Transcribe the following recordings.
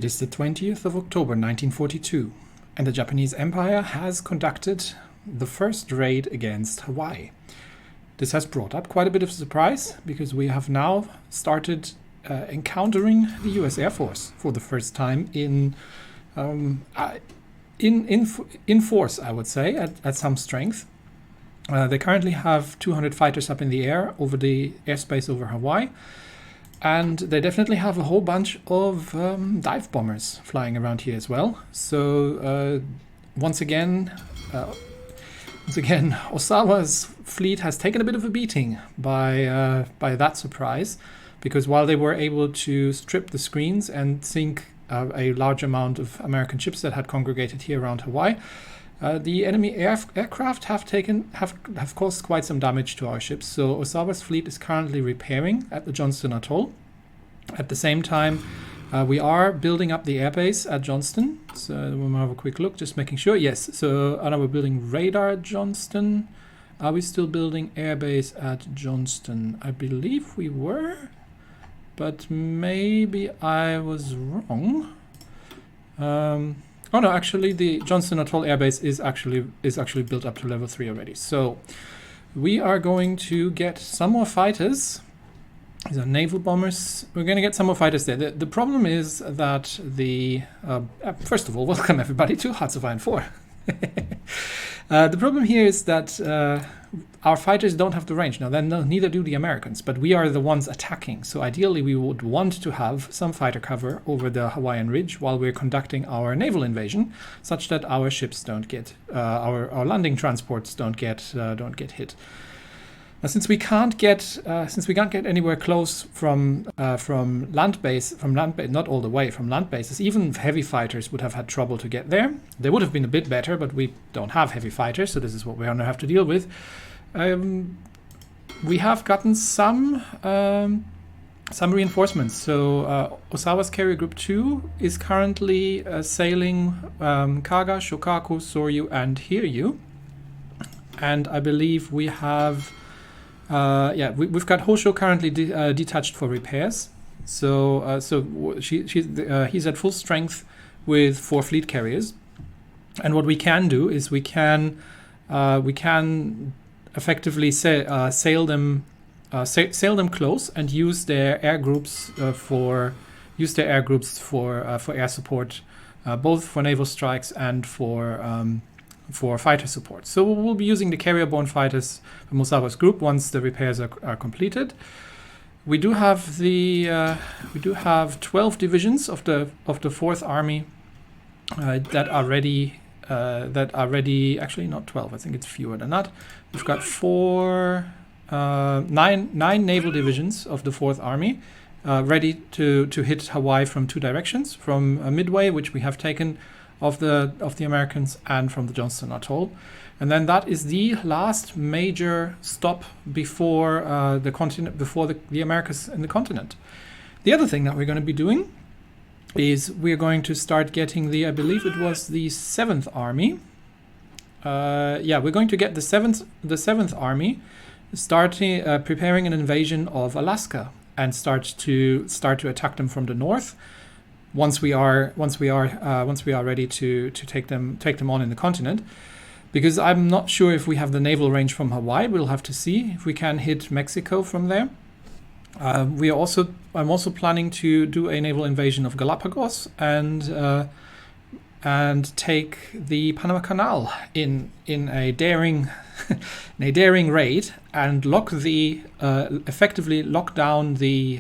is the 20th of October 1942, and the Japanese Empire has conducted the first raid against Hawaii. This has brought up quite a bit of surprise because we have now started encountering the US Air Force for the first time in force, I would say, at some strength. They currently have 200 fighters up in the air over the airspace over Hawaii. And they definitely have a whole bunch of dive bombers flying around here as well. So once again, Ozawa's fleet has taken a bit of a beating by that surprise, because while they were able to strip the screens and sink a large amount of American ships that had congregated here around Hawaii, the enemy aircraft have caused quite some damage to our ships. So Ozawa's fleet is currently repairing at the Johnston Atoll. At the same time, we are building up the airbase at Johnston. So we'll have a quick look, just making sure. Yes, so now we're building radar at Johnston. Are we still building airbase at Johnston? I believe we were, but maybe I was wrong. Oh no, actually the Johnston Atoll airbase is actually built up to level 3 already. So we are going to get some more fighters. These are naval bombers. We're going to get some more fighters there. The problem is that first of all, welcome everybody to Hearts of Iron 4. The problem here is that our fighters don't have the range. Now, then neither do the Americans, but we are the ones attacking. So ideally, we would want to have some fighter cover over the Hawaiian Ridge while we're conducting our naval invasion, such that our ships don't get, our landing transports don't get hit. Now, since we can't get anywhere close from land base, not all the way from land bases, even heavy fighters would have had trouble to get there. They would have been a bit better, but we don't have heavy fighters, so this is what we're going to have to deal with. We have gotten some reinforcements. So Ozawa's Carrier Group 2 is currently sailing Kaga, Shokaku, Soryu, and Hiryu, and I believe we have. We've got Hosho currently detached for repairs. So he's at full strength with 4 fleet carriers, and what we can do is we can effectively sail them close and use their air groups for air support, both for naval strikes and for fighter support. So we'll be using the carrier-borne fighters from Ozawa's group once the repairs are completed. We do have 12 divisions of the 4th Army that are ready. Actually, not 12. I think it's fewer than that. We've got 9 naval divisions of the 4th Army ready to hit Hawaii from 2 directions, from Midway, which we have taken of the Americans, and from the Johnston Atoll. And then that is the last major stop before the continent, before the Americas and the continent. The other thing that we're going to be doing is we're going to start getting I believe it was the 7th Army. We're going to get the 7th Army starting preparing an invasion of Alaska and start to attack them from the north. Once we are ready to take them on in the continent, because I'm not sure if we have the naval range from Hawaii. We'll have to see if we can hit Mexico from there. I'm also planning to do a naval invasion of Galapagos and take the Panama Canal in a daring raid and effectively lock down the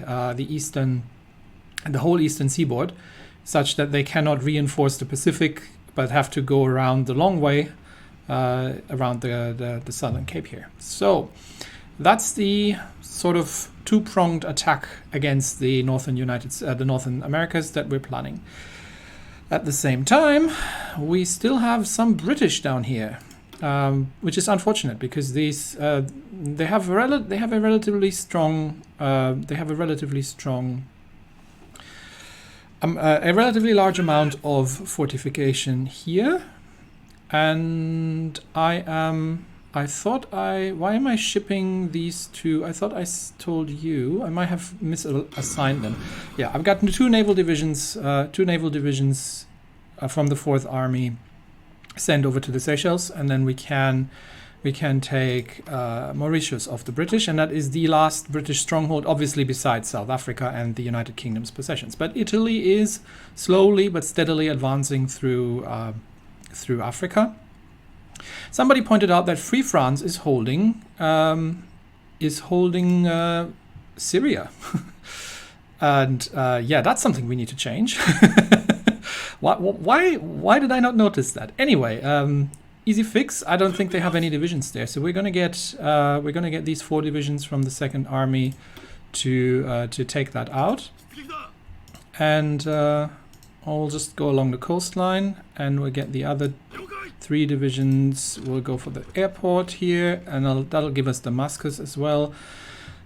whole eastern seaboard, such that they cannot reinforce the Pacific but have to go around the long way around the southern Cape here. So that's the sort of 2-pronged attack against the northern Americas that we're planning. At the same time, we still have some British down here, which is unfortunate because they have a relatively strong a relatively large amount of fortification here, and I am Why am I shipping these two? I thought I told you. I might have misassigned them. Yeah, I've got two naval divisions from the Fourth Army sent over to the Seychelles, and then we can take Mauritius off the British, and that is the last British stronghold, obviously besides South Africa and the United Kingdom's possessions. But Italy is slowly but steadily advancing through Africa. Somebody pointed out that Free France is holding Syria, and yeah, that's something we need to change. Why did I not notice that? Anyway, easy fix. I don't think they have any divisions there, so we're gonna get these 4 divisions from the Second Army to take that out, and I'll just go along the coastline, and we'll get the other 3 divisions. We'll go for the airport here, and that'll give us Damascus as well.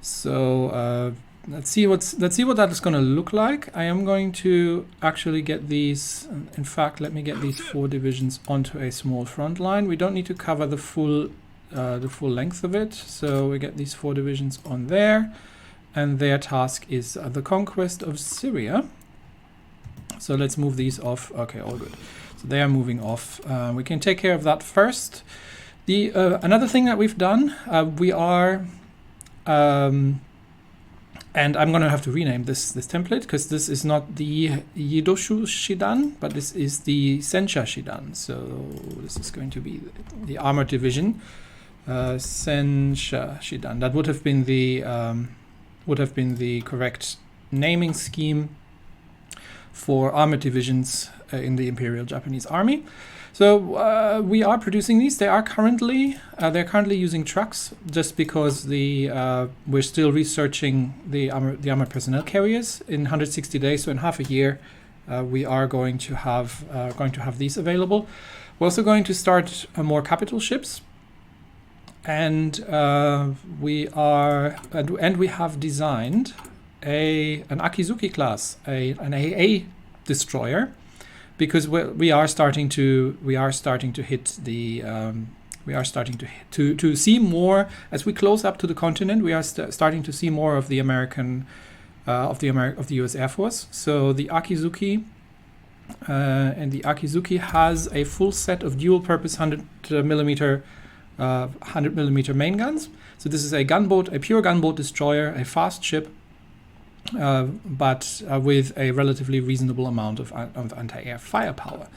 So let's see what that is going to look like. I am going to actually get these. In fact, let me get these 4 divisions onto a small front line. We don't need to cover the full length of it. So we get these 4 divisions on there, and their task is the conquest of Syria. So let's move these off. Okay, all good. So they are moving off. We can take care of that first. The another thing that we've done, we are, and I'm going to have to rename this template, because this is not the Yidoshu Shidan, but this is the Sensha Shidan. So this is going to be the armored division, Sensha Shidan. That would have been the correct naming scheme for armored divisions in the Imperial Japanese Army. So we are producing these. They're currently using trucks, just because we're still researching the armored personnel carriers in 160 days. So in half a year, we are going to have these available. We're also going to start more capital ships, and we have designed an Akizuki class, an AA destroyer, because we are starting to hit the to see more as we close up to the continent. We are starting to see more of the American of the US Air Force. So the Akizuki and the Akizuki has a full set of dual purpose 100 millimeter main guns. So this is a pure gunboat destroyer, a fast ship, but with a relatively reasonable amount of anti-air firepower.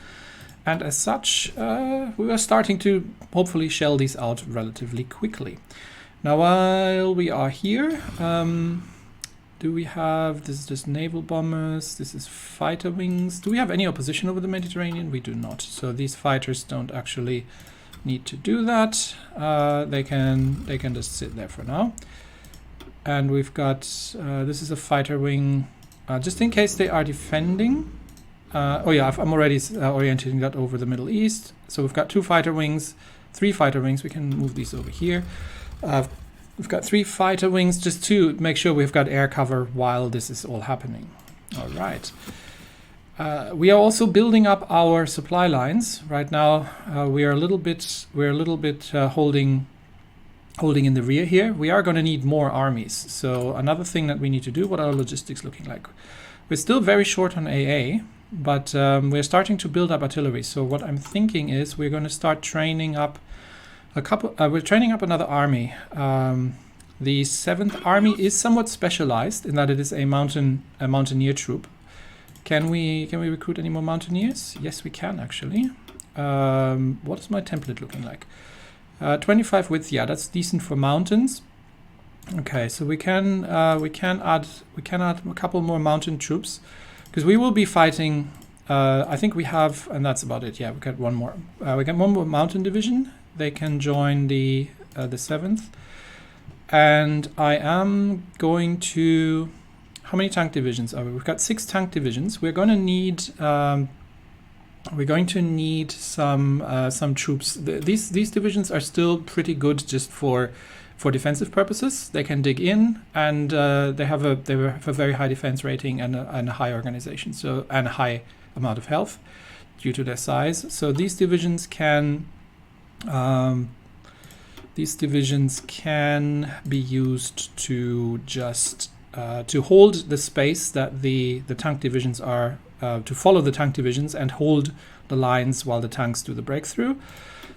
And as such, we are starting to hopefully shell these out relatively quickly. Now, while we are here, do we have, this is just naval bombers, this is fighter wings. Do we have any opposition over the Mediterranean? We do not. So these fighters don't actually need to do that. They can just sit there for now. And we've got, this is a fighter wing, just in case they are defending. Oh yeah, I'm already orienting that over the Middle East. So we've got 3 fighter wings. We can move these over here. We've got 3 fighter wings, just to make sure we've got air cover while this is all happening. All right. We are also building up our supply lines right now. We're a little bit holding in the rear here. We are going to need more armies. So another thing that we need to do, what are our logistics looking like? We're still very short on AA, but we're starting to build up artillery. So what I'm thinking is we're going to start training up we're training up another army. The 7th Army is somewhat specialized in that it is a mountaineer troop. Can we recruit any more mountaineers? Yes, we can actually. What is my template looking like? 25 width, yeah, that's decent for mountains. Okay, so we can add a couple more mountain troops, because we will be fighting. I think we have, and that's about it. Yeah, we got one more. We got one more mountain division. They can join the 7th, and I am going to. How many tank divisions are we? We've got 6 tank divisions. We're going to need. We're going to need some troops. These divisions are still pretty good just for defensive purposes. They can dig in, and they have a very high defense rating and a high organization, and a high amount of health due to their size. So these divisions can these divisions can be used to just to hold the space that the tank divisions are, to follow the tank divisions and hold the lines while the tanks do the breakthrough.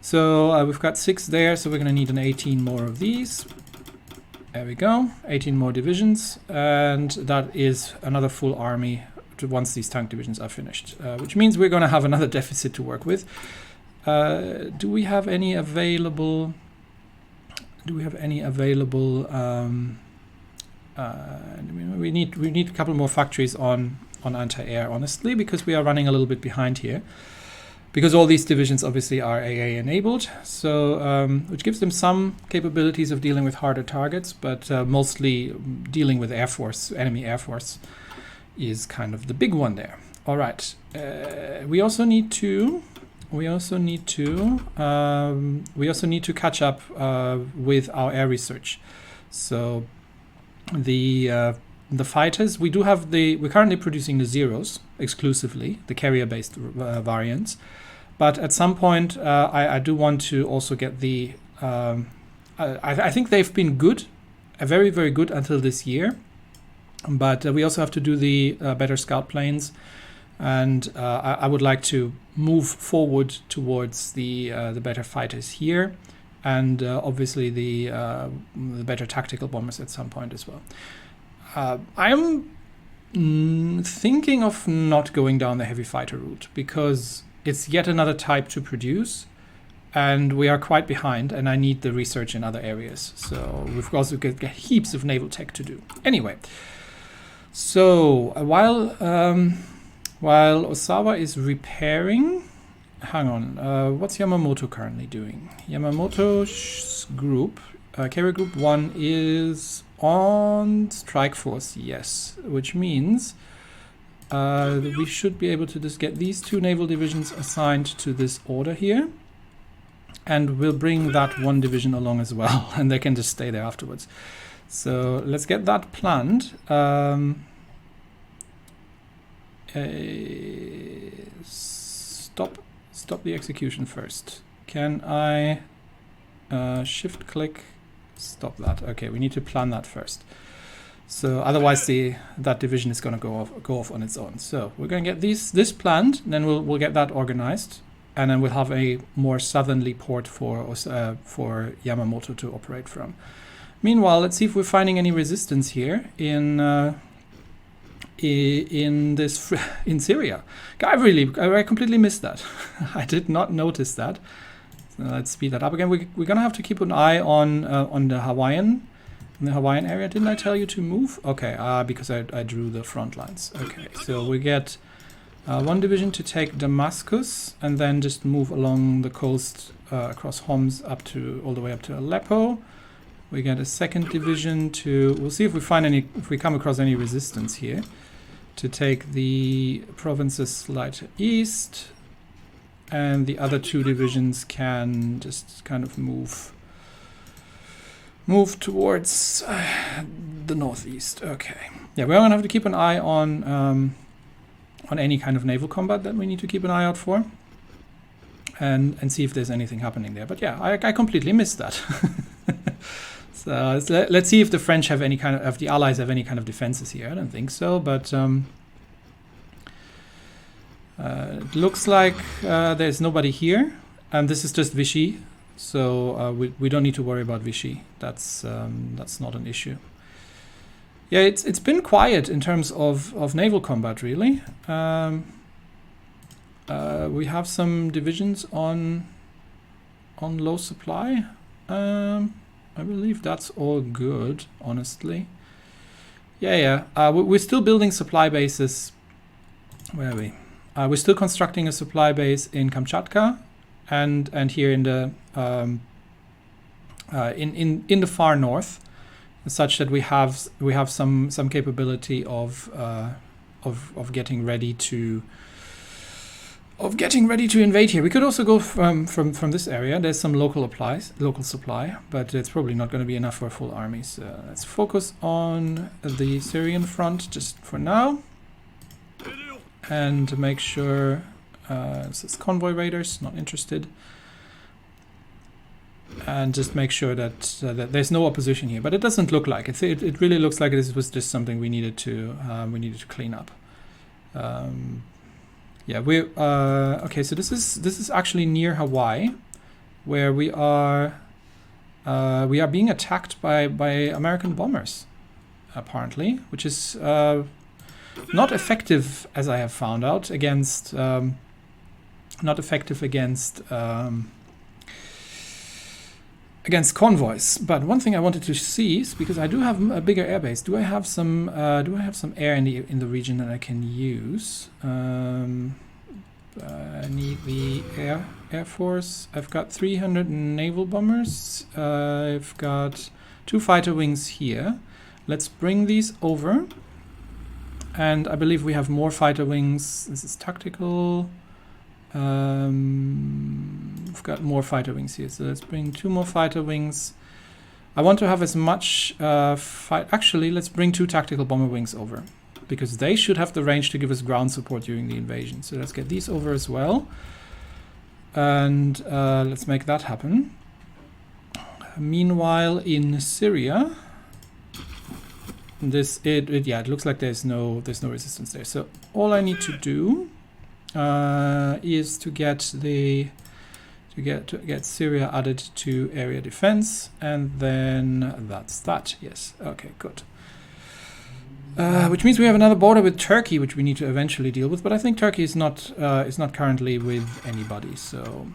So we've got 6 there, so we're going to need an 18 more of these. There we go, 18 more divisions, and that is another full army once these tank divisions are finished, which means we're going to have another deficit to work with. Do we have any available? We need a couple more factories on anti-air, honestly, because we are running a little bit behind here. Because all these divisions obviously are AA enabled, so which gives them some capabilities of dealing with harder targets, but mostly dealing with Air Force, enemy Air Force, is kind of the big one there. All right, we also need to catch up with our air research. So the fighters, we're currently producing the Zeros exclusively, the carrier-based variants. But at some point, I do want to also get the. I think they've been good, very, very good until this year. But we also have to do the better scout planes, and I would like to move forward towards the better fighters here, and obviously the better tactical bombers at some point as well. I'm thinking of not going down the heavy fighter route because it's yet another type to produce, and we are quite behind, and I need the research in other areas. So we've also got heaps of naval tech to do. Anyway, so while Ozawa is repairing, hang on, what's Yamamoto currently doing? Yamamoto's group, carrier group 1 is on strike force, yes, which means we should be able to just get these 2 naval divisions assigned to this order here, and we'll bring that 1 division along as well, and they can just stay there afterwards. So let's get that planned. Stop the execution first. Can I shift click? Stop that. Okay, we need to plan that first. So otherwise that division is going to go off on its own. So we're going to get this planned, then we'll get that organized, and then we'll have a more southerly port for Yamamoto to operate from. Meanwhile, let's see if we're finding any resistance here in Syria. I completely missed that. I did not notice that. So let's speed that up again. We're gonna have to keep an eye on the Hawaiian area. Didn't I tell you to move? Okay, because I drew the front lines. Okay, so we get 1 division to take Damascus, and then just move along the coast across Homs all the way up to Aleppo. We get a 2nd division to. We'll see if we come across any resistance here, to take the provinces slightly east, and the other 2 divisions can just kind of move towards the northeast. Okay. Yeah, we're gonna have to keep an eye on any kind of naval combat that we need to keep an eye out for, and see if there's anything happening there. But yeah, I completely missed that. So let's see if the French have if the Allies have any kind of defenses here. I don't think so, but it looks like there's nobody here, and this is just Vichy, so we don't need to worry about Vichy. That's not an issue. Yeah, it's been quiet in terms of naval combat, really. We have some divisions on low supply. I believe that's all good, honestly. Yeah. We're still building supply bases. Where are we? We're still constructing a supply base in Kamchatka, and here in the in the far north, such that we have some capability of getting ready to invade here. We could also go from this area. There's some local supply, but it's probably not going to be enough for a full army. So let's focus on the Syrian front just for now, and make sure this is convoy raiders, not interested. and just make sure that that there's no opposition here. But it doesn't look like it. It really looks like this was just something we needed to clean up. Yeah, we okay. So this is actually near Hawaii, where we are being attacked by American bombers, apparently, which is not effective, as I have found out, against against convoys. But one thing I wanted to see is, because I do have a bigger airbase, do I have some air in the region that I can use? I need the Air Force. I've got 300 naval bombers. I've got 2 fighter wings here. Let's bring these over. And I believe we have more fighter wings. This is tactical. We've got more fighter wings here. So let's bring 2 more fighter wings. I want to have as much actually, let's bring 2 tactical bomber wings over, because they should have the range to give us ground support during the invasion. So let's get these over as well. And let's make that happen. Meanwhile, in Syria, it looks like there's no resistance there. So all I need to do is to get Syria added to area defense, and then that's that. Yes. Okay. Good. Which means we have another border with Turkey, which we need to eventually deal with. But I think Turkey is not currently with anybody. So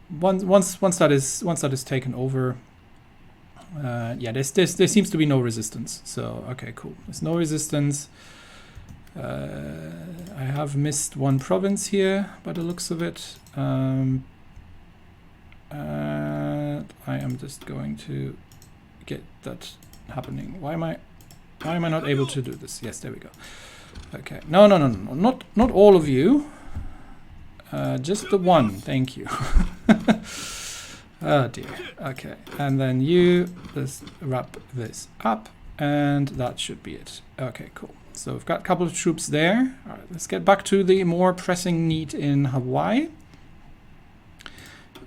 once that is taken over, yeah, there seems to be no resistance. So okay, cool. There's no resistance. I have missed 1 province here by the looks of it. I am just going to get that happening. Why am I not able to do this? Yes, there we go. Okay. No. Not all of you. Just the 1. Thank you. Oh dear. Okay. And then you just wrap this up, and that should be it. Okay, cool. So we've got a couple of troops there. All right, let's get back to the more pressing need in Hawaii.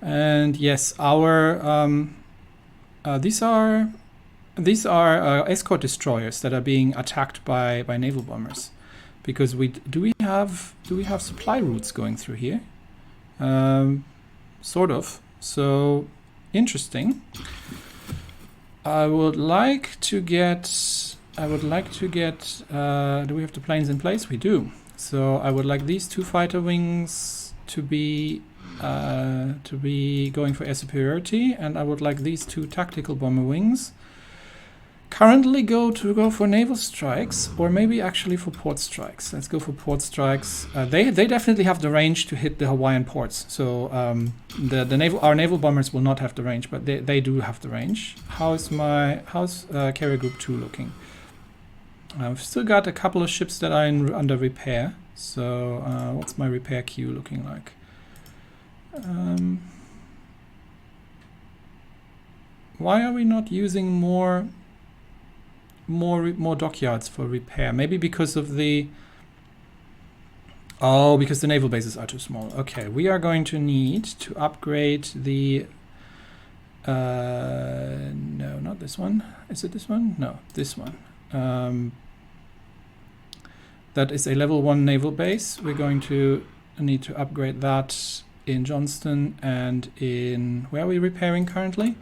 And yes, our these are escort destroyers that are being attacked by naval bombers, because we have supply routes going through here, sort of. So interesting. I would like to get. Do we have the planes in place? We do. So I would like these 2 fighter wings to be going for air superiority, and I would like these 2 tactical bomber wings currently go for naval strikes, or maybe actually for port strikes. Let's go for port strikes. They definitely have the range to hit the Hawaiian ports. So our naval bombers will not have the range, but they do have the range. How's carrier group 2 looking? I've still got a couple of ships that are under repair. So what's my repair queue looking like? Why are we not using more dockyards for repair? Maybe because of because the naval bases are too small. Okay, we are going to need to upgrade the no, not this one. Is it this one? No, this one. That is a level 1 naval base. We're going to need to upgrade that in Johnston and in... Where are we repairing currently?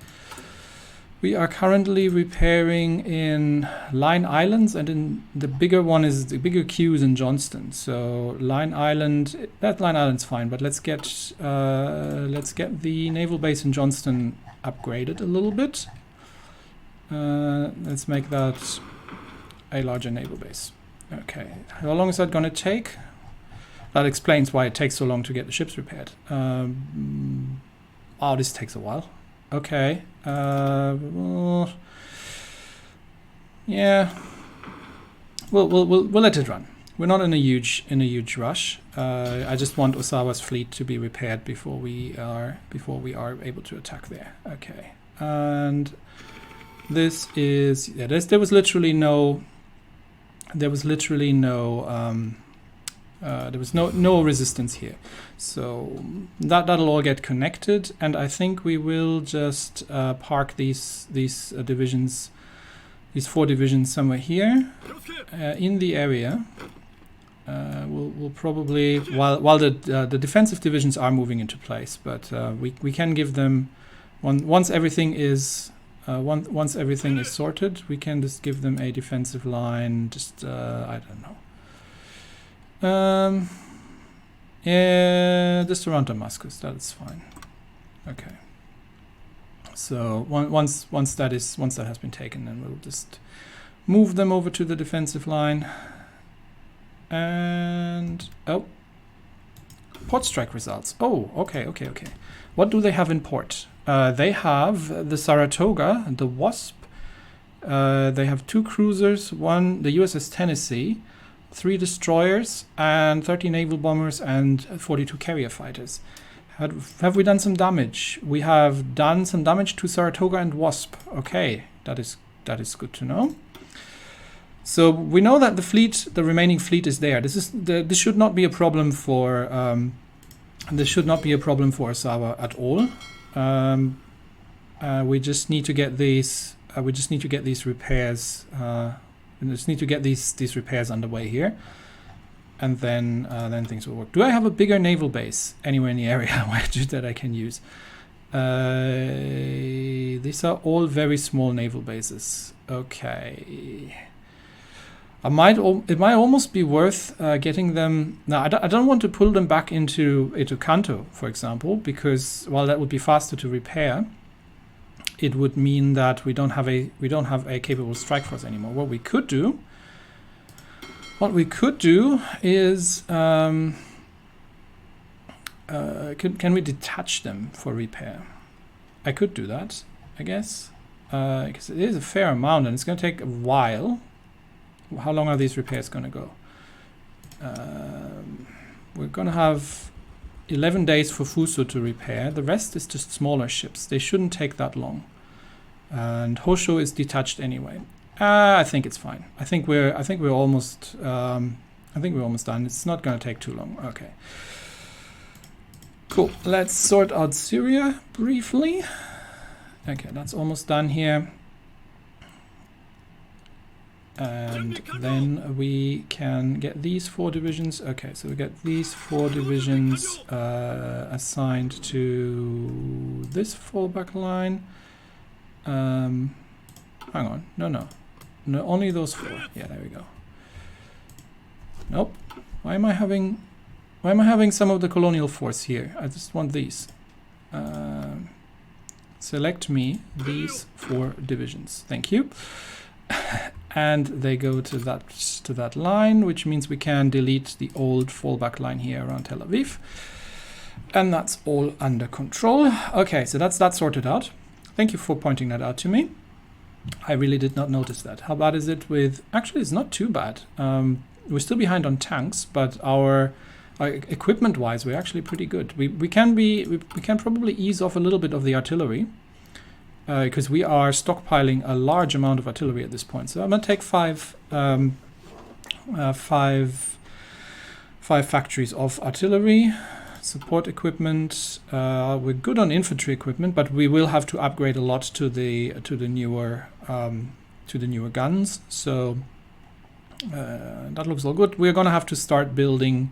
We are currently repairing in Line Islands, and in the bigger one is the bigger queues in Johnston. So Line Island, that Line Island's fine, but let's get the naval base in Johnston upgraded a little bit. Let's make that a larger naval base. Okay, how long is that going to take? That explains why it takes so long to get the ships repaired. Oh, this takes a while. Okay. Well, yeah. We'll let it run. We're not in a huge rush. I just want Ozawa's fleet to be repaired before we are able to attack there. Okay. And this is there was literally no There was no resistance here. So that'll all get connected, and I think we will just park these divisions, these 4 divisions somewhere here in the area. We'll probably, while the defensive divisions are moving into place, but we can give them once everything is sorted, we can just give them a defensive line. Just I don't know. Yeah, just around Damascus. That is fine. Okay. So once that has been taken, then we'll just move them over to the defensive line. And port strike results. Oh, okay. What do they have in port? They have the Saratoga, the Wasp. They have 2 cruisers, the USS Tennessee, 3 destroyers, and 30 naval bombers and 42 carrier fighters. Have we done some damage? We have done some damage to Saratoga and Wasp. Okay, that is good to know. So we know that the remaining fleet is there. This should not be a problem for Ozawa at all. We just need to get these. We just need to get these repairs. We just need to get these repairs underway here, and then things will work. Do I have a bigger naval base anywhere in the area that I can use? These are all very small naval bases. Okay. It might almost be worth getting them. Now, I don't want to pull them back into Kanto, for example, because while that would be faster to repair, it would mean that we don't have a capable strike force anymore. What we could do is can we detach them for repair? I could do that, I guess, because it is a fair amount and it's going to take a while. How long are these repairs going to go? We're going to have 11 days for Fuso to repair. The rest is just smaller ships. They shouldn't take that long. And Hosho is detached anyway. I think it's fine. I think we're almost done. It's not going to take too long. Okay. Cool. Let's sort out Syria briefly. Okay, that's almost done here. And then we can get these 4 divisions. Okay, so we get these 4 divisions assigned to this fallback line. Hang on, no, only those 4. Yeah, there we go. Nope. Why am I having some of the colonial force here? I just want these. Select me these 4 divisions. Thank you. And they go to that line, which means we can delete the old fallback line here around Tel Aviv. And that's all under control. Okay, so that's that sorted out. Thank you for pointing that out to me. I really did not notice that. How bad is it with... Actually, it's not too bad. We're still behind on tanks, but our equipment-wise, we're actually pretty good. We can probably ease off a little bit of the artillery. Because we are stockpiling a large amount of artillery at this point. So I'm going to take five factories of artillery, support equipment. We're good on infantry equipment, but we will have to upgrade a lot to the newer guns. So that looks all good. We're going to have to start building.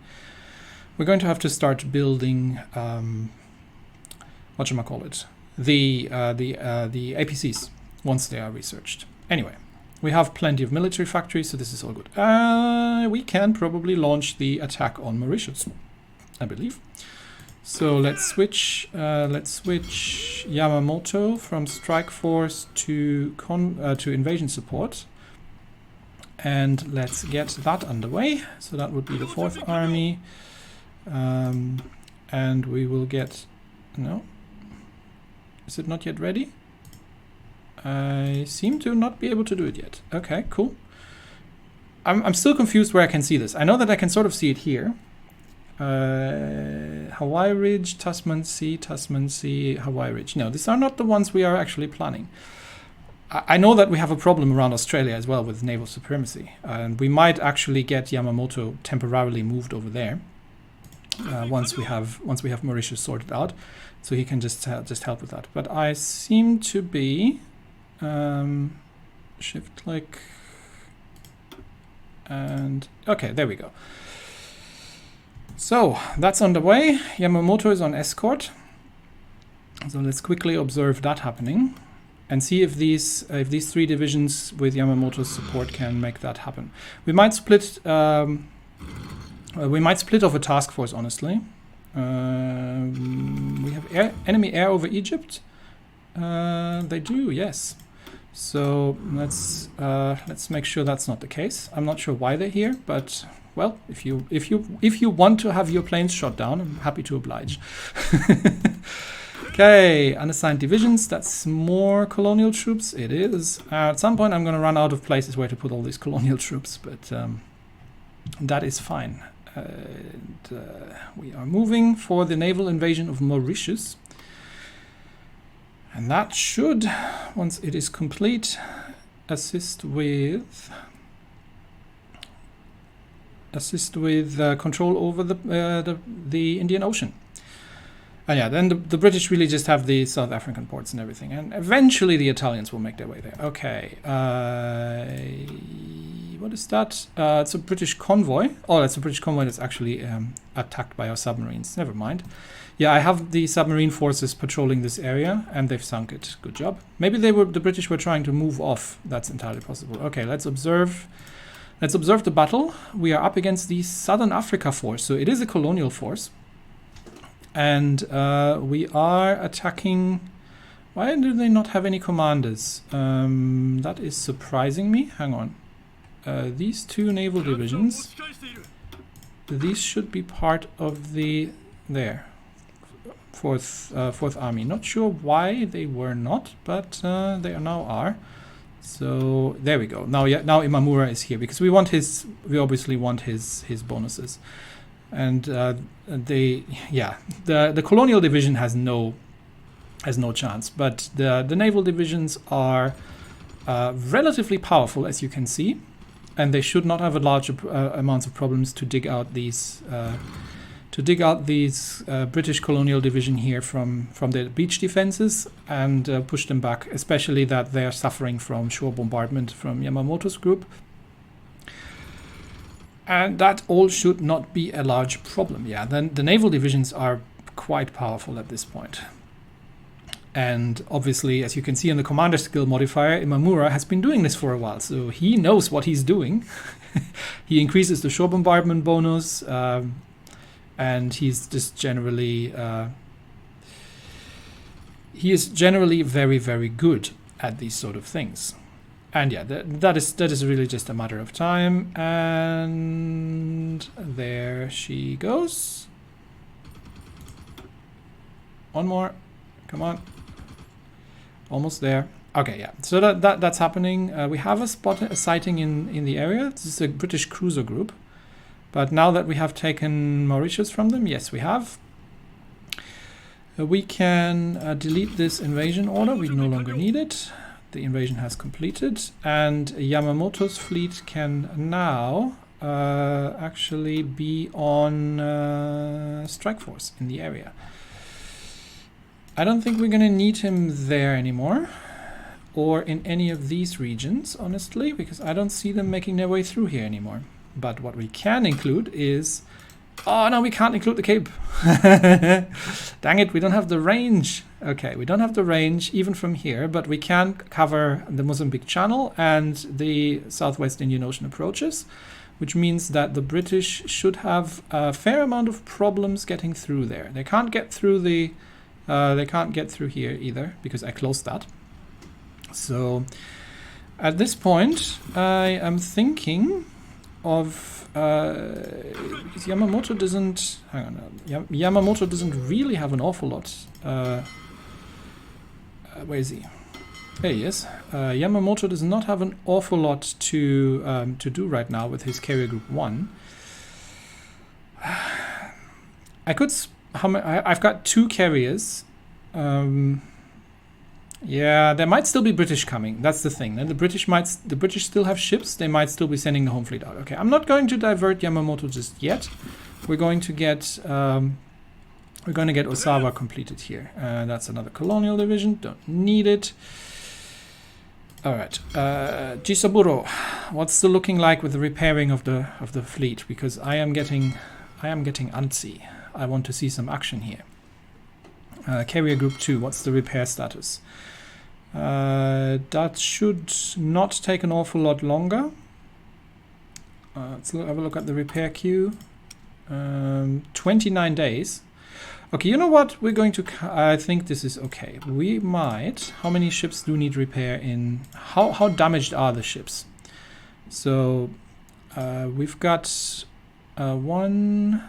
Whatchamacallit? The APCs once they are researched. Anyway, we have plenty of military factories, so this is all good. We can probably launch the attack on Mauritius, I believe. So let's switch Yamamoto from strike force to invasion support, and let's get that underway. So that would be the 4th Army, and we will get no. Is it not yet ready? I seem to not be able to do it yet. Okay, cool. I'm still confused where I can see this. I know that I can sort of see it here. Hawaii Ridge, Tasman Sea, Hawaii Ridge. No, these are not the ones we are actually planning. I know that we have a problem around Australia as well with naval supremacy, and we might actually get Yamamoto temporarily moved over there once we have Mauritius sorted out, so he can just help with that. But I seem to be shift click and okay, there we go. So that's underway. Yamamoto is on escort. So let's quickly observe that happening and see if these 3 divisions with Yamamoto's support can make that happen. We might split off a task force, honestly. We have enemy air over Egypt. They do, yes. So let's make sure that's not the case. I'm not sure why they're here, but well, if you want to have your planes shot down, I'm happy to oblige. Okay, unassigned divisions. That's more colonial troops. It is. At some point, I'm going to run out of places where to put all these colonial troops, but that is fine. We are moving for the naval invasion of Mauritius. And that should, once it is complete, assist with control over the Indian Ocean. And yeah, then the British really just have the South African ports and everything, and eventually the Italians will make their way there. Okay, what is that? It's a British convoy. Oh, that's a British convoy that's actually attacked by our submarines. Never mind. Yeah, I have the submarine forces patrolling this area, and they've sunk it. Good job. Maybe the British were trying to move off. That's entirely possible. Okay, let's observe. Let's observe the battle. We are up against the Southern Africa force, so it is a colonial force. And we are attacking. Why do they not have any commanders? That is surprising me. Hang on. These 2 naval divisions. These should be part of the Fourth Army. Not sure why they were not, but they now are. So there we go. Now Imamura is here because we obviously want his bonuses. And the colonial division has no chance, but the naval divisions are relatively powerful, as you can see, and they should not have a large amounts of problems to dig out these British colonial division here from the beach defenses and push them back, especially that they are suffering from shore bombardment from Yamamoto's group. And that all should not be a large problem. Yeah, then the naval divisions are quite powerful at this point. And obviously, as you can see in the commander skill modifier, Imamura has been doing this for a while, so he knows what he's doing. He increases the shore bombardment bonus, and he's just generally he is generally very, very good at these sort of things. And yeah, that is really just a matter of time. And there she goes. One more. Come on. Almost there. Okay, yeah. So that's happening. We have a sighting in the area. This is a British cruiser group. But now that we have taken Mauritius from them, yes, we have. We can delete this invasion order. We no longer need it. The invasion has completed, and Yamamoto's fleet can now actually be on strike force in the area. I don't think we're going to need him there anymore, or in any of these regions, honestly, because I don't see them making their way through here anymore. But what we can include is... Oh, no, we can't include the Cape. Dang it, we don't have the range. Okay, we don't have the range even from here, but we can cover the Mozambique Channel and the Southwest Indian Ocean approaches, which means that the British should have a fair amount of problems getting through there. They can't get through they can't get through here either, because I closed that. So at this point, I am thinking of because Yamamoto doesn't. Hang on, Yamamoto doesn't really have an awful lot. Where is he? There he is. Yamamoto does not have an awful lot to do right now with his carrier group 1. I could. I've got 2 carriers. Yeah, there might still be British coming. That's the thing. The British still have ships. They might still be sending the home fleet out. Okay, I'm not going to divert Yamamoto just yet. We're going to get Ozawa completed here. That's another colonial division. Don't need it. All right, Jisaburo, what's the looking like with the repairing of the fleet? Because I am getting antsy. I want to see some action here. Carrier Group 2, what's the repair status? That should not take an awful lot longer. Let's have a look at the repair queue. 29 days. Okay, you know what? We're going to... I think this is okay. We might... How many ships do need repair in... How damaged are the ships? So, we've got 2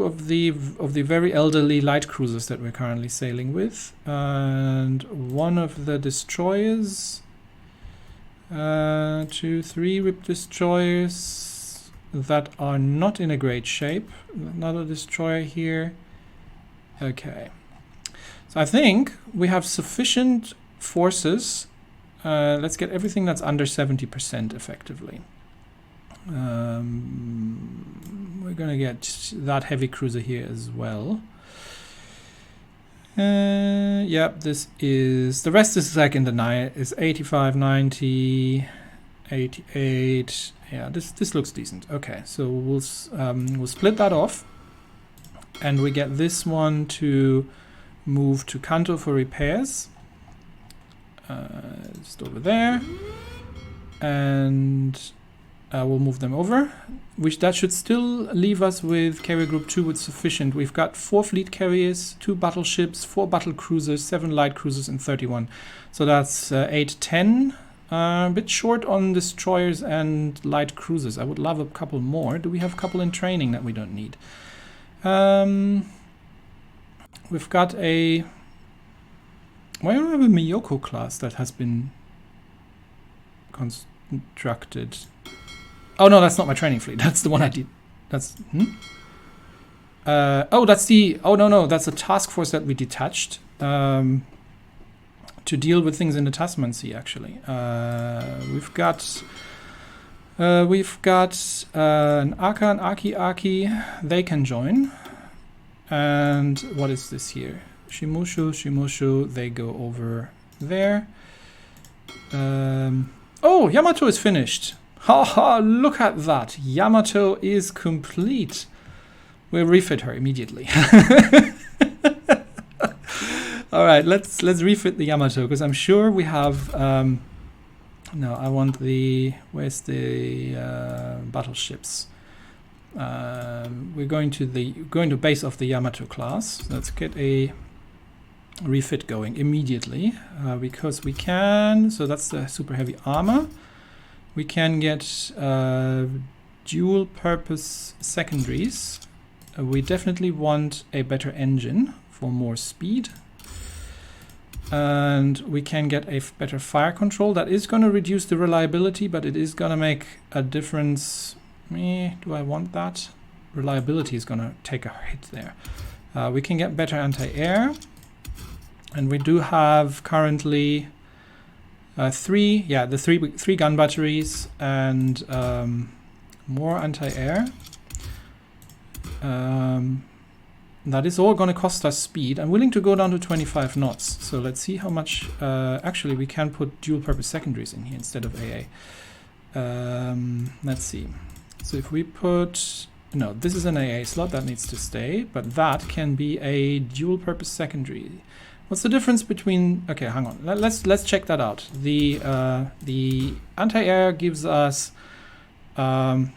of the very elderly light cruisers that we're currently sailing with, and 1 of the destroyers, 2, 3 rip destroyers that are not in a great shape. Another destroyer here. Okay, so I think we have sufficient forces. Let's get everything that's under 70% effectively. We're gonna get that heavy cruiser here as well. Yep, this is... The rest is like in the is 85, 90, 88. Yeah, this looks decent. Okay, so we'll split that off, and we get this one to move to Kanto for repairs. Just over there, and we'll move them over. That should still leave us with Carrier Group 2 with sufficient. We've got 4 fleet carriers, 2 battleships, 4 battle cruisers, 7 light cruisers, and 31. So that's 8, 10. A bit short on destroyers and light cruisers. I would love a couple more. Do we have a couple in training that we don't need? We've got a... Why don't we have a Miyoko class that has been constructed? Oh no, that's not my training fleet. That's the one I did. That's... oh, that's the... Oh no, that's a task force that we detached. To deal with things in the Tasman Sea, actually. We've got an Aka and Aki. They can join. And what is this here? Shimushu, they go over there. Oh, Yamato is finished. Haha, look at that. Yamato is complete. We'll refit her immediately. All right, let's refit the Yamato, because I'm sure we have... no, I want the... Where's the battleships? We're going to base off the Yamato class. Let's get a refit going immediately, because we can... So that's the super heavy armor. We can get dual purpose secondaries. We definitely want a better engine for more speed. And we can get a better fire control. That is going to reduce the reliability, but it is going to make a difference. Do I want that? Reliability is going to take a hit there. We can get better anti-air. And we do have currently three gun batteries and more anti-air. That is all going to cost us speed. I'm willing to go down to 25 knots. So let's see how much... actually, we can put dual-purpose secondaries in here instead of AA. Let's see. So if we put... No, this is an AA slot. That needs to stay. But that can be a dual-purpose secondary. What's the difference between... Okay, hang on. Let's check that out. The anti-air gives us 3...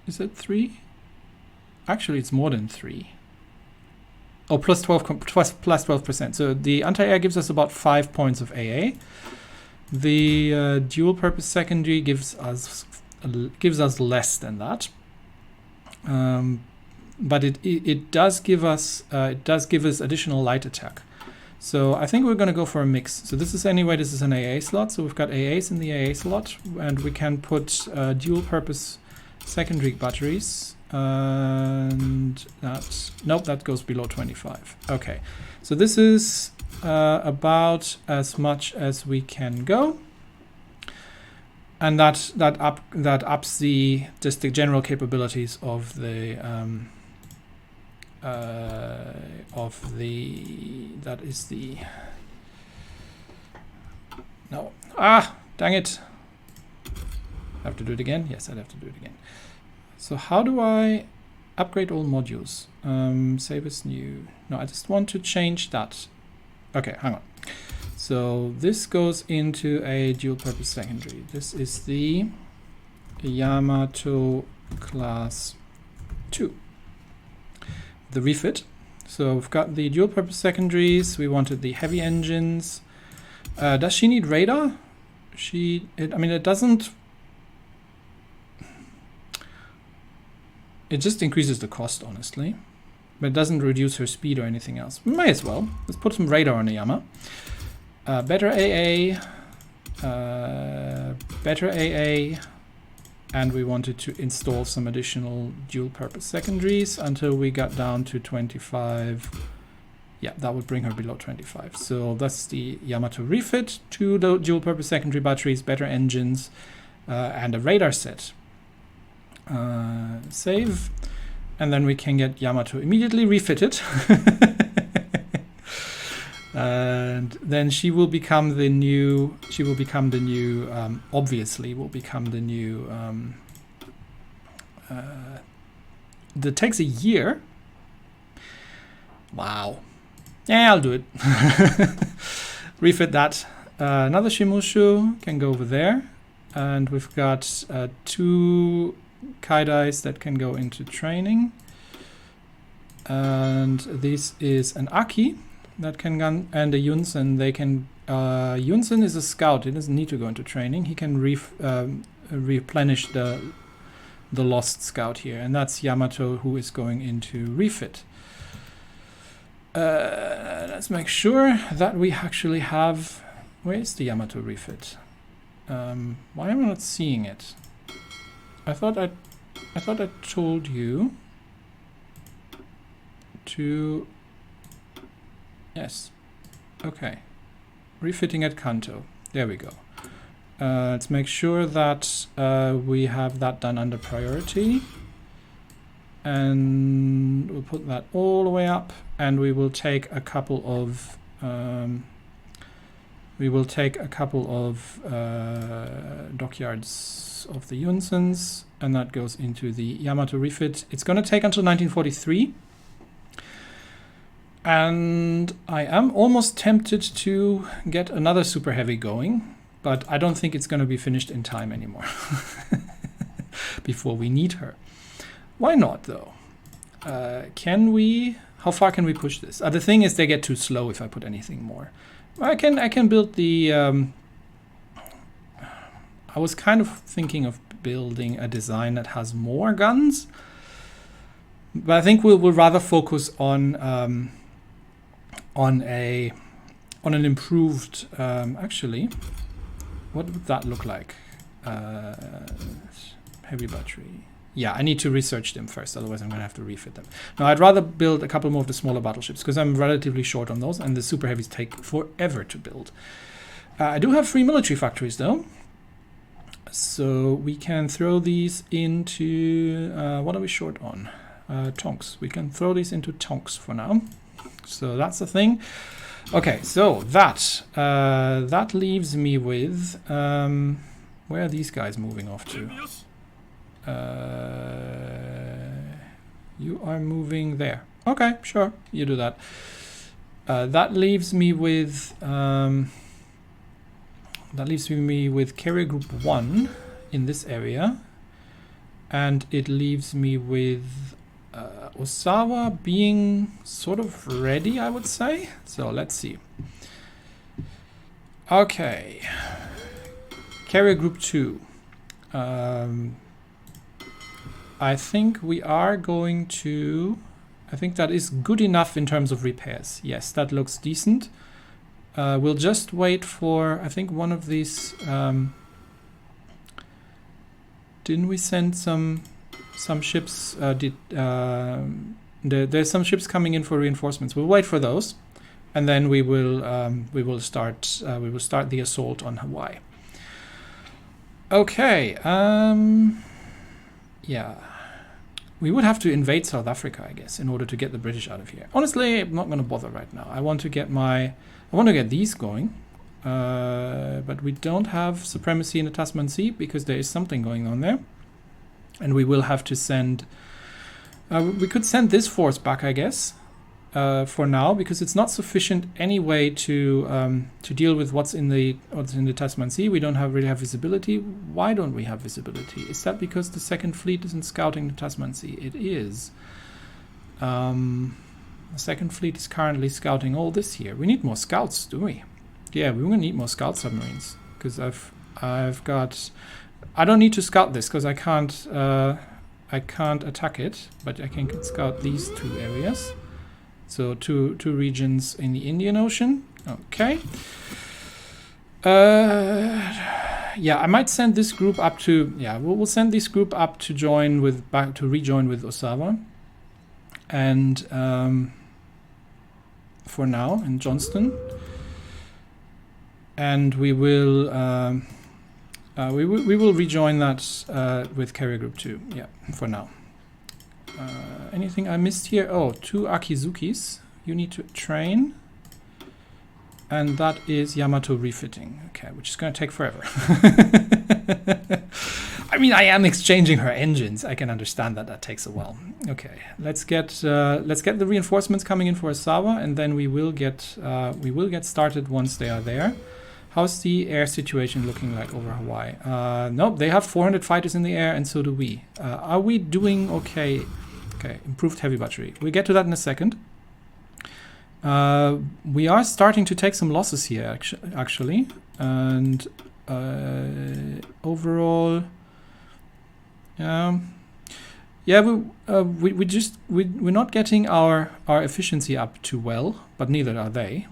Is it 3? Actually, it's more than 3. Oh, plus 12%. So the anti-air gives us about 5 points of AA. The dual-purpose secondary gives us less than that. But it does give us additional light attack. So I think we're going to go for a mix. So this is an AA slot. So we've got AAs in the AA slot, and we can put dual-purpose secondary batteries. And that's, nope, that goes below 25. Okay, so this is about as much as we can go. And that ups the just the general capabilities of the that is the, no, dang it, I have to do it again. Yes, I'd have to do it again. So how do I upgrade all modules? Save as new. No, I just want to change that. Okay, hang on. So this goes into a dual purpose secondary. This is the Yamamoto class 2. The refit. So we've got the dual purpose secondaries. We wanted the heavy engines. Does she need radar? I mean, it doesn't. It just increases the cost, honestly. But it doesn't reduce her speed or anything else. We may as well. Let's put some radar on the Yama. Better AA. Better AA. And we wanted to install some additional dual purpose secondaries until we got down to 25. Yeah, that would bring her below 25. So that's the Yamamoto refit. 2 dual purpose secondary batteries, better engines, and a radar set. Save, and then we can get Yamamoto immediately refitted. And then she will become the new, obviously will become the new, that takes a year. Wow. Yeah, I'll do it. Refit that. Another Shimushu can go over there. And we've got 2 Kaidais that can go into training. And this is an Aki that can gun, and a Yunsen. They can, Yunsen is a scout. He doesn't need to go into training. He can replenish the lost scout here. And that's Yamamoto, who is going into refit. Let's make sure that we actually have, where is the Yamamoto refit? Why am I not seeing it? I thought I told you to, yes, okay, refitting at Kanto. There we go. Let's make sure that we have that done under priority, and we'll put that all the way up, and we will take a couple of dockyards of the Yunsens, and that goes into the Yamamoto refit. It's going to take until 1943. And I am almost tempted to get another super heavy going, but I don't think it's going to be finished in time anymore before we need her. Why not, though? How far can we push this? The thing is, they get too slow if I put anything more. I can build the, I was kind of thinking of building a design that has more guns, but I think we'll rather focus on an improved, actually, what would that look like? Heavy battery. Yeah, I need to research them first, otherwise I'm going to have to refit them. Now, I'd rather build a couple more of the smaller battleships, because I'm relatively short on those, and the super heavies take forever to build. I do have 3 military factories, though. So we can throw these into, what are we short on? Tonks. We can throw these into Tonks for now. So that's the thing. Okay, so that leaves me with, where are these guys moving off to? You are moving there. Okay, sure, you do that. That leaves me with Carrier Group 1 in this area, and it leaves me with Ozawa being sort of ready, I would say. So let's see. Okay, Carrier Group 2. I think we are going to, I think that is good enough in terms of repairs. Yes, that looks decent. We'll just wait for, I think one of these, didn't we send some, Some ships there's some ships coming in for reinforcements. We'll wait for those, and then we will start the assault on Hawaii. Okay. Yeah. We would have to invade South Africa, I guess, in order to get the British out of here. Honestly, I'm not going to bother right now. I want to get these going, but we don't have supremacy in the Tasman Sea because there is something going on there, and we will have to send. We could send this force back, I guess, for now, because it's not sufficient anyway to deal with what's in the Tasman Sea. We don't really have visibility. Why don't we have visibility? Is that because the Second Fleet isn't scouting the Tasman Sea? It is. The Second Fleet is currently scouting all this here. We need more scouts, do we? Yeah, we're gonna need more scout submarines because I've got. I don't need to scout this because I can't attack it, but I can scout these two areas. So two regions in the Indian Ocean. Okay. Yeah, I might send this group up to. Yeah, we'll send this group up to rejoin with Ozawa, and for now in Johnston, and we will rejoin that with Carrier Group 2. Yeah, for now. Anything I missed here? Oh, 2 Akizukis you need to train. And that is Yamamoto refitting. Okay, which is going to take forever. I mean, I am exchanging her engines. I can understand that takes a while. Okay, let's get the reinforcements coming in for Ozawa, and then we will get started once they are there. How's the air situation looking like over Hawaii? Nope, they have 400 fighters in the air, and so do we. Are we doing okay? Okay, improved heavy battery. We'll get to that in a second. We are starting to take some losses here, actually. And overall, yeah, we're not getting our efficiency up too well, but neither are they.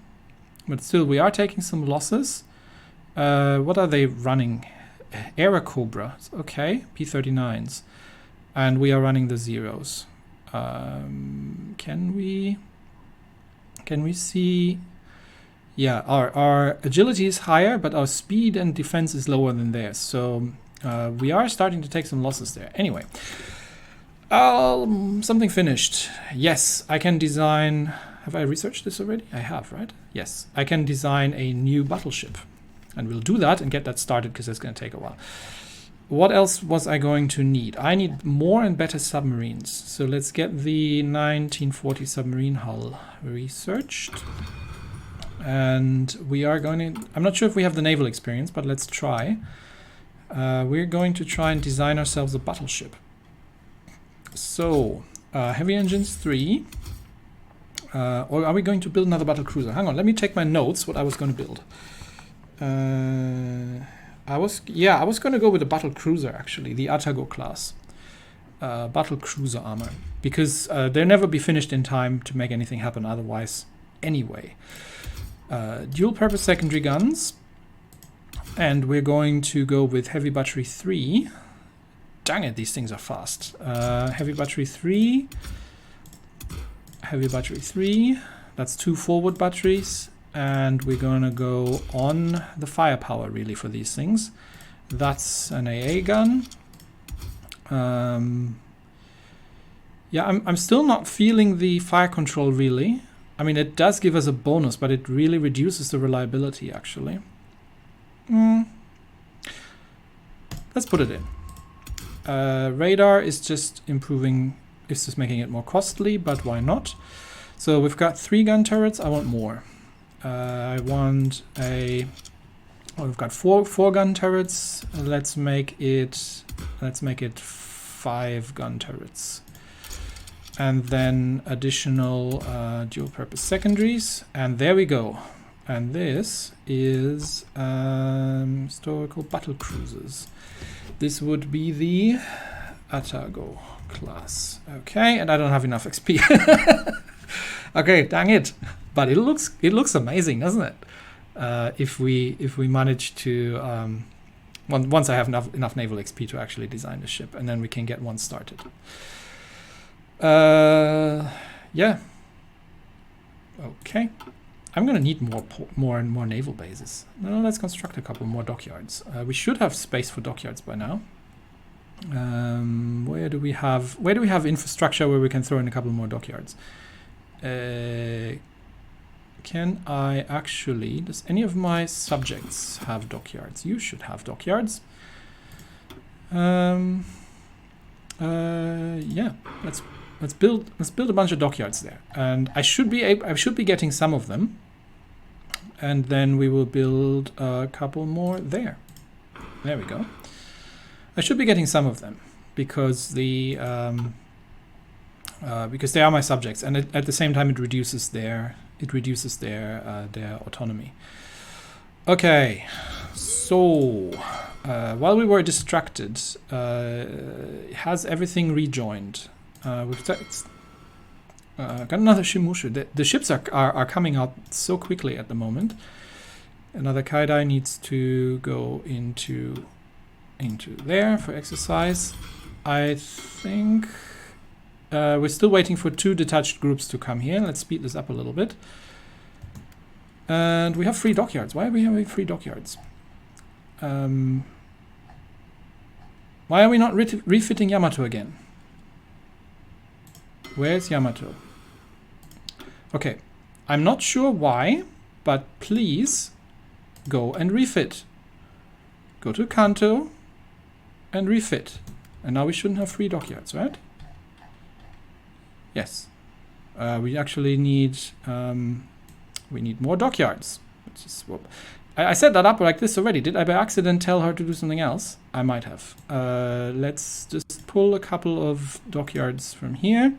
But still, we are taking some losses. What are they running? Air Cobra, okay, P-39s, and we are running the zeros. Can we see? Yeah, our agility is higher, but our speed and defense is lower than theirs. So we are starting to take some losses there. Anyway, something finished. Yes, I can design. Have I researched this already? I have, right? Yes, I can design a new battleship. And we'll do that and get that started because that's going to take a while. What else was I going to need? I need more and better submarines. So let's get the 1940 submarine hull researched. And we are going to... I'm not sure if we have the naval experience, but let's try. We're going to try and design ourselves a battleship. So, heavy engines 3. Or are we going to build another battle cruiser? Hang on, let me check my notes, what I was going to build. I was going to go with the battle cruiser, actually, the Atago class. Battle cruiser armor. Because they'll never be finished in time to make anything happen otherwise anyway. Dual purpose secondary guns. And we're going to go with heavy battery 3. Dang it, these things are fast. Heavy battery 3. Heavy battery 3. That's 2 forward batteries. And we're gonna go on the firepower really for these things. That's an AA gun. Yeah, I'm still not feeling the fire control really. I mean, it does give us a bonus, but it really reduces the reliability actually. Let's put it in. Radar is just improving, it's just making it more costly, but why not? So we've got 3 gun turrets, I want more. I want a... Oh, we've got 4 gun turrets. Let's make it 5 gun turrets. And then additional dual purpose secondaries. And there we go. And this is historical battle cruisers. This would be the Atago class. Okay, and I don't have enough XP. Okay, dang it. But it looks amazing, doesn't it? If we manage to Once I have enough naval XP to actually design the ship, and then we can get one started. Yeah. Okay. I'm gonna need more and more naval bases. No, let's construct a couple more dockyards. We should have space for dockyards by now. Where do we have infrastructure where we can throw in a couple more dockyards? Can I actually... Does any of my subjects have dockyards? You should have dockyards. Yeah, let's build a bunch of dockyards there, and I should be getting some of them, and then we will build a couple more there. There we go. I should be getting some of them because the because they are my subjects, and at the same time it reduces their autonomy. Okay, so while we were distracted, has everything rejoined? We've got another Shimushu. The ships are coming out so quickly at the moment. Another Kaidai needs to go into there for exercise. I think we're still waiting for 2 detached groups to come here. Let's speed this up a little bit. And we have 3 dockyards. Why are we having 3 dockyards? Why are we not refitting Yamato again? Where's Yamato? Okay, I'm not sure why, but please go and refit. Go to Kanto and refit. And now we shouldn't have 3 dockyards, right? Yes. We actually need more dockyards. Let's just swap. I set that up like this already. Did I by accident tell her to do something else? I might have. Let's just pull a couple of dockyards from here.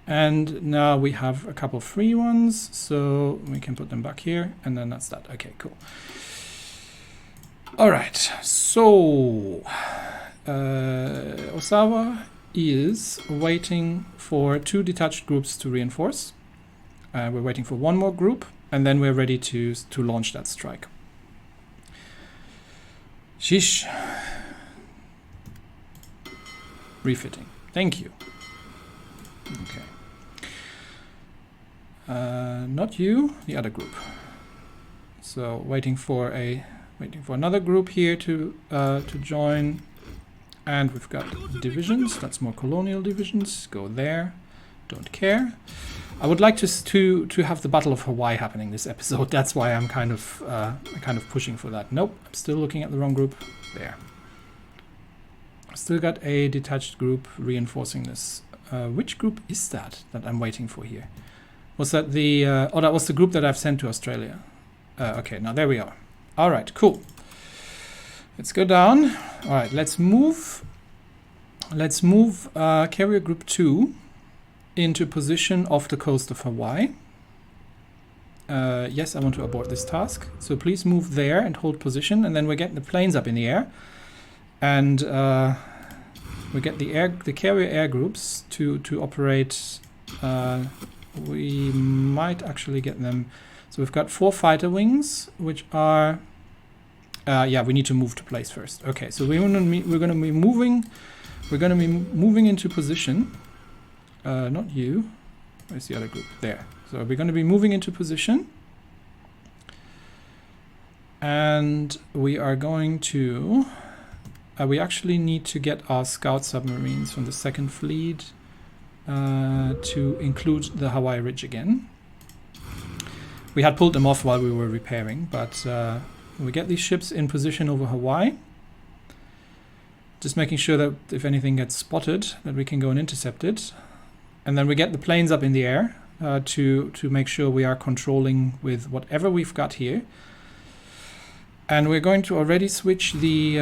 And now we have a couple free ones, so we can put them back here, and then that's that. Okay, cool. All right, so Ozawa is waiting for 2 detached groups to reinforce. We're waiting for 1 more group, and then we're ready to launch that strike. Sheesh. Refitting. Thank you. Okay. Not you, the other group. So waiting for another group here to join, and we've got divisions. That's more colonial divisions. Go there. Don't care. I would like to have the Battle of Hawaii happening this episode. That's why I'm kind of pushing for that. Nope, I'm still looking at the wrong group. There. Still got a detached group reinforcing this. Which group is that I'm waiting for here? Was that the... oh, that was the group that I've sent to Australia. Okay, now there we are. All right, cool. Let's go down. All right, let's move Carrier Group 2 into position off the coast of Hawaii. Yes, I want to abort this task. So please move there and hold position, and then we get the planes up in the air. And we get the carrier air groups to operate. We might actually get them. So we've got 4 fighter wings, which are yeah, we need to move to place first. Okay, so we're gonna be moving into position. Not you. Where's the other group? There. So we're going to be moving into position, and we are going to. We actually need to get our scout submarines from the 2nd Fleet to include the Hawaii Ridge again. We had pulled them off while we were repairing, but we get these ships in position over Hawaii. Just making sure that if anything gets spotted, that we can go and intercept it. And then we get the planes up in the air to make sure we are controlling with whatever we've got here. And we're going to already switch the...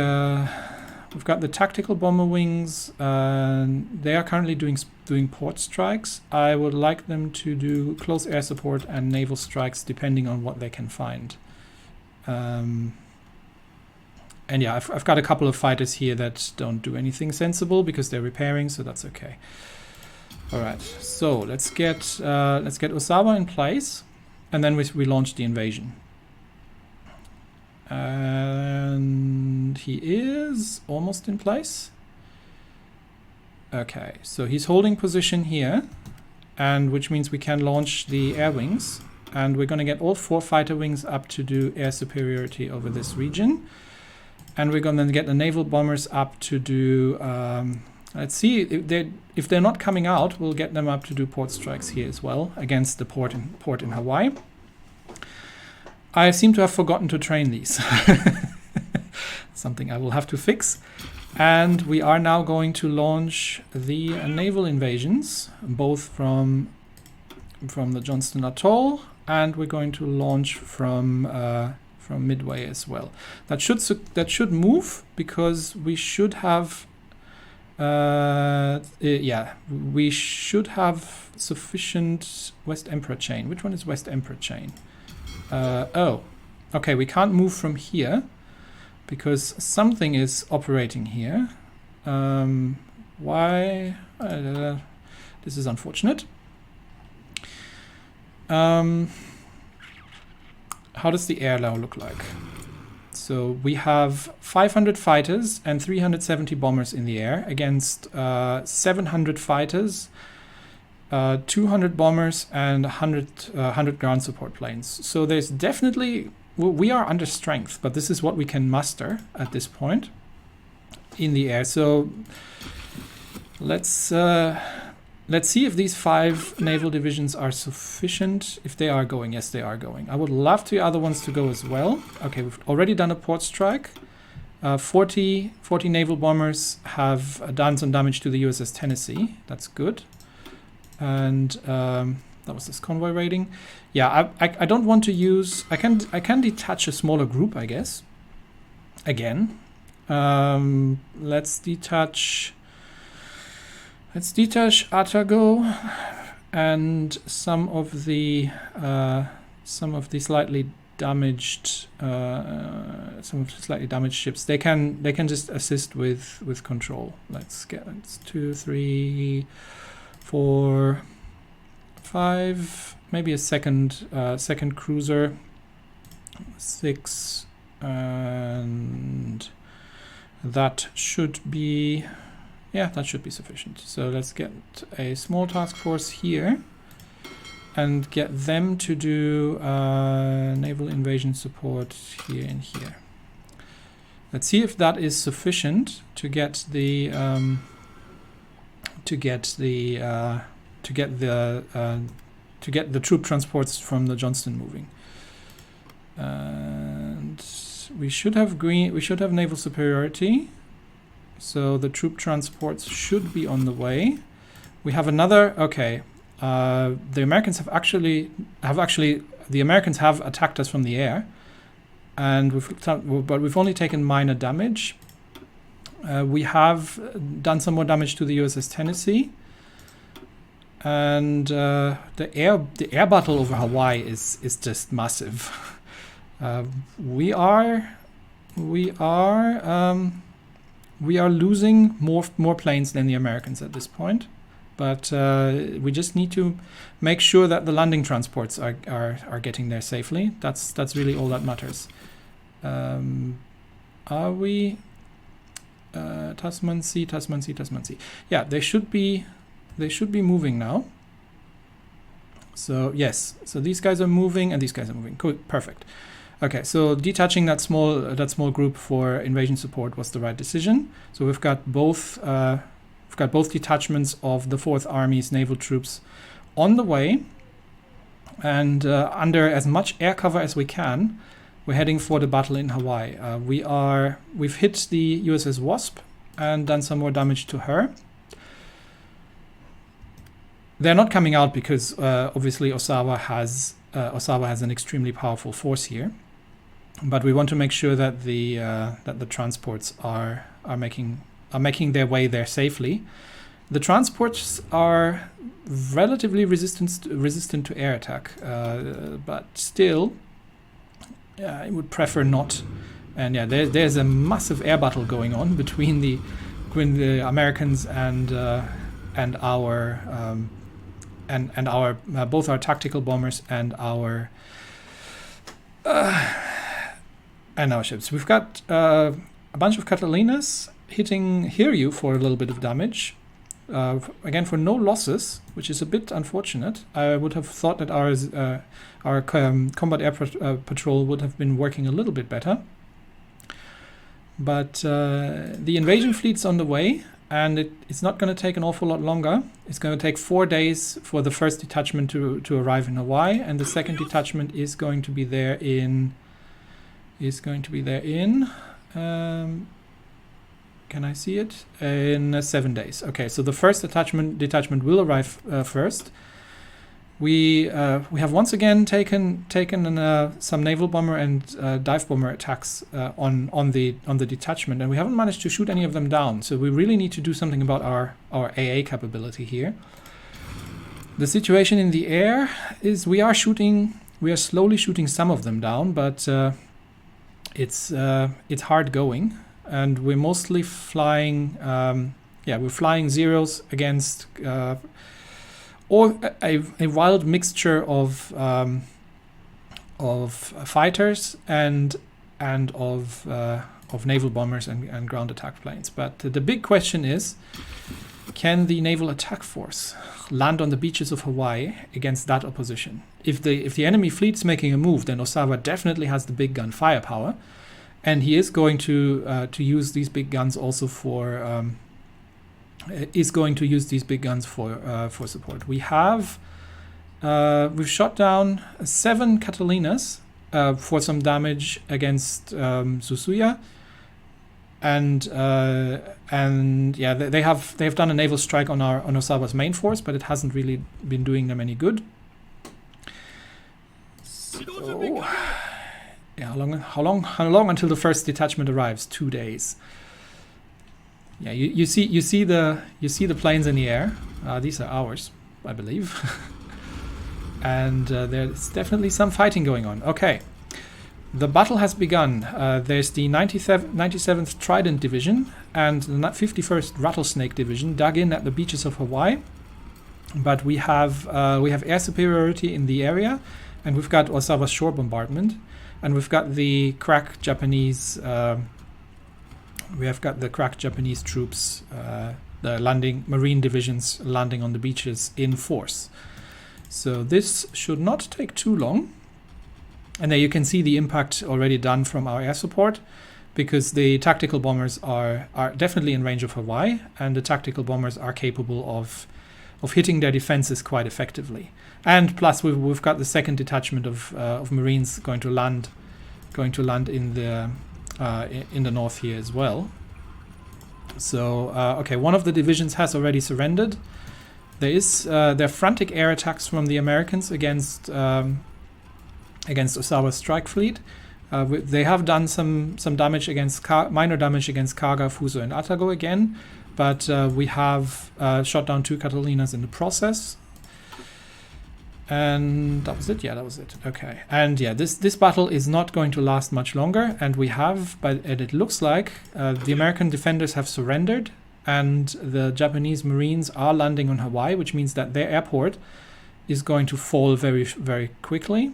we've got the tactical bomber wings. They are currently doing port strikes. I would like them to do close air support and naval strikes depending on what they can find. And yeah, I've got a couple of fighters here that don't do anything sensible because they're repairing, so that's okay. All right, so let's get Ozawa in place, and then we launch the invasion. And he is almost in place. Okay, so he's holding position here, and which means we can launch the air wings, and we're going to get all 4 fighter wings up to do air superiority over this region. And we're going to get the naval bombers up to do, let's see, if they're not coming out, we'll get them up to do port strikes here as well against the port in Hawaii. I seem to have forgotten to train these. Something I will have to fix. And we are now going to launch the naval invasions, both from the Johnston Atoll, and we're going to launch from Midway as well. That should move, because we should have we should have sufficient West Emperor chain. Which one is West Emperor chain? Oh, okay, we can't move from here because something is operating here. Why? This is unfortunate. How does the air now look like? So we have 500 fighters and 370 bombers in the air against 700 fighters, 200 bombers, and 100 ground support planes. So there's definitely, we are under strength, but this is what we can muster at this point in the air. So let's see if these 5 naval divisions are sufficient. If they are going, yes, they are going. I would love the other ones to go as well. Okay, we've already done a port strike. 40 naval bombers have done some damage to the USS Tennessee. That's good. And that was this convoy raiding. Yeah, I don't want to use. I can detach a smaller group, I guess. Again, let's detach. Let's detach Atago and some of the slightly damaged ships. They can just assist with control. Let's get 2, 3, 4, 5, maybe a second cruiser, 6, and that should be. Yeah, that should be sufficient. So let's get a small task force here and get them to do naval invasion support here and here. Let's see if that is sufficient to get the troop transports from the Johnston moving. And we should have naval superiority. So the troop transports should be on the way. We have another. Okay, the Americans have actually attacked us from the air, and we've only taken minor damage. We have done some more damage to the USS Tennessee, and the air battle over Hawaii is just massive. We are losing more planes than the Americans at this point, but we just need to make sure that the landing transports are getting there safely. That's really all that matters. Are we Tasman Sea? Yeah, they should be moving now. So yes, so these guys are moving and these guys are moving. Cool, perfect. Okay, so detaching that small group for invasion support was the right decision. So we've got both detachments of the 4th Army's naval troops on the way, and under as much air cover as we can, we're heading for the battle in Hawaii. We've hit the USS Wasp and done some more damage to her. They're not coming out because obviously Ozawa has an extremely powerful force here. But we want to make sure that the transports are making their way there safely. The transports are relatively resistant to air attack, but still, I would prefer not. And yeah, there's a massive air battle going on between the Americans and our both our tactical bombers and our And our ships. We've got a bunch of Catalinas hitting Hiryu for a little bit of damage. Again, for no losses, which is a bit unfortunate. I would have thought that our combat air patrol would have been working a little bit better. But the invasion fleet's on the way, and it's not going to take an awful lot longer. It's going to take 4 days for the first detachment to arrive in Hawaii, and the second detachment is going to be there in... can I see it? In 7 days. Okay, so the first detachment will arrive first. We have once again taken some naval bomber and dive bomber attacks on the detachment, and we haven't managed to shoot any of them down. So we really need to do something about our AA capability here. The situation in the air is we are slowly shooting some of them down, but it's hard going, and we're mostly flying. We're flying zeros against. Or a wild mixture of fighters and of naval bombers and ground attack planes. But the big question is, can the naval attack force land on the beaches of Hawaii against that opposition? If the enemy fleet's making a move, then Ozawa definitely has the big gun firepower, and he is going to use these big guns also for. For support. We've shot down 7 Catalinas for some damage against Susuya, and they have done a naval strike on Osawa's main force, but it hasn't really been doing them any good. So, yeah, how long until the first detachment arrives? 2 days. Yeah, you see the planes in the air. These are ours, I believe. And there's definitely some fighting going on. Okay, the battle has begun. There's the 97th Trident Division and the 51st Rattlesnake Division dug in at the beaches of Hawaii. But we have air superiority in the area, and we've got Ozawa's shore bombardment, and we've got the crack Japanese. We have got the crack Japanese troops, the marine divisions landing on the beaches in force. So this should not take too long. And there you can see the impact already done from our air support, because the tactical bombers are definitely in range of Hawaii, and the tactical bombers are capable of hitting their defenses quite effectively. And plus we've got the second detachment of Marines going to land in the north here as well. So okay, one of the divisions has already surrendered. There are frantic air attacks from the Americans against Ozawa's strike fleet. They have done some damage against minor damage against Kaga, Fuso, and Atago again, but we have shot down 2 Catalinas in the process. And that was it. Yeah, that was it. Okay. And yeah, this battle is not going to last much longer, and it looks like the American defenders have surrendered, and the Japanese Marines are landing on Hawaii, which means that their airport is going to fall very, very quickly.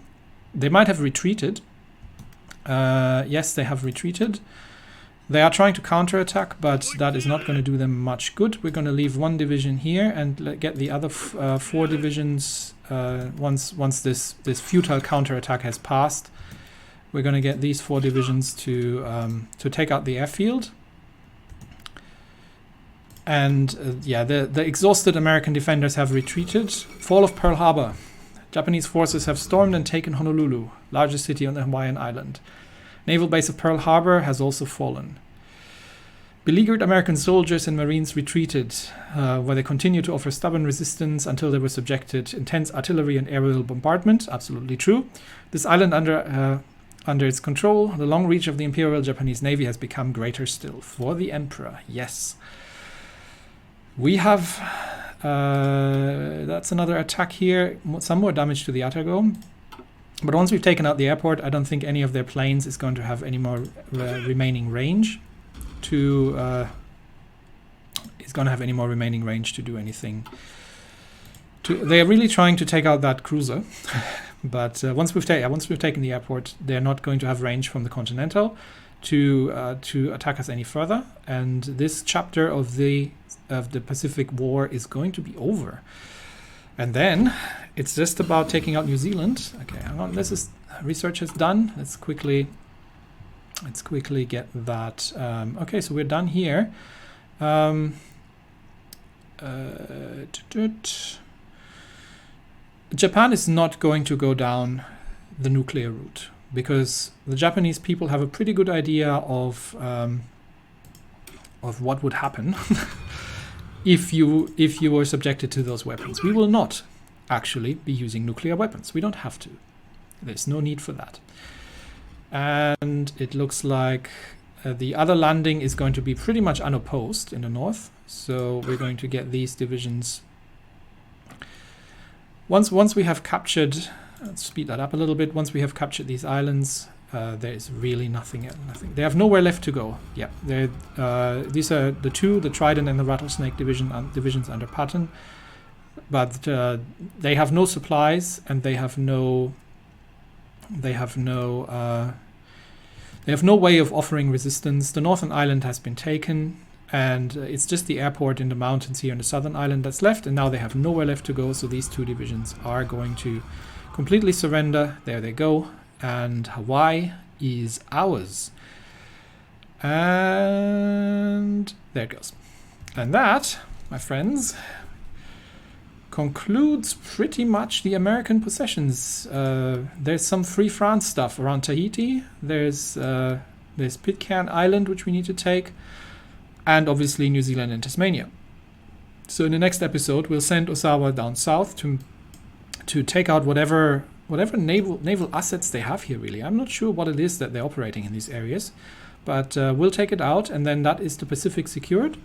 They might have retreated. Yes, they have retreated. They are trying to counterattack, but that is not going to do them much good. We're going to leave 1 division here and get the other 4 divisions once this futile counterattack has passed. We're going to get these 4 divisions to take out the airfield. And the exhausted American defenders have retreated. Fall of Pearl Harbor. Japanese forces have stormed and taken Honolulu, largest city on the Hawaiian island. Naval base of Pearl Harbor has also fallen. Beleaguered American soldiers and Marines retreated, where they continued to offer stubborn resistance until they were subjected to intense artillery and aerial bombardment. Absolutely true. This island under its control, the long reach of the Imperial Japanese Navy has become greater still. For the Emperor, yes. We have... that's another attack here. Some more damage to the Atago. But once we've taken out the airport, I don't think any of their planes is going to have any more remaining range to do anything. They're really trying to take out that cruiser, But once we've taken the airport, they're not going to have range from the Continental to attack us any further. And this chapter of the Pacific War is going to be over. And then it's just about taking out New Zealand. Okay, hang on. This is research is done. Let's quickly get that. Okay, so we're done here. Japan is not going to go down the nuclear route because the Japanese people have a pretty good idea of what would happen if you were subjected to those weapons. We will not actually be using nuclear weapons. We don't have to. There's no need for that. And it looks like the other landing is going to be pretty much unopposed in the north. So we're going to get these divisions. Once we have captured, let's speed that up a little bit. Once we have captured these islands, there is really nothing. They have nowhere left to go. Yeah, these are the Trident and the Rattlesnake divisions under Patton, but they have no supplies and they have no way of offering resistance. The northern island has been taken, and it's just the airport in the mountains here in the southern island that's left, and now they have nowhere left to go, so these two divisions are going to completely surrender. There they go, and Hawaii is ours. And there it goes. And that, my friends, concludes pretty much the American possessions. There's some Free France stuff around Tahiti. There's Pitcairn Island, which we need to take, and obviously New Zealand and Tasmania. So in the next episode, we'll send Ozawa down south to take out whatever naval assets they have here. Really, I'm not sure what it is that they're operating in these areas, but we'll take it out, and then that is the Pacific secured.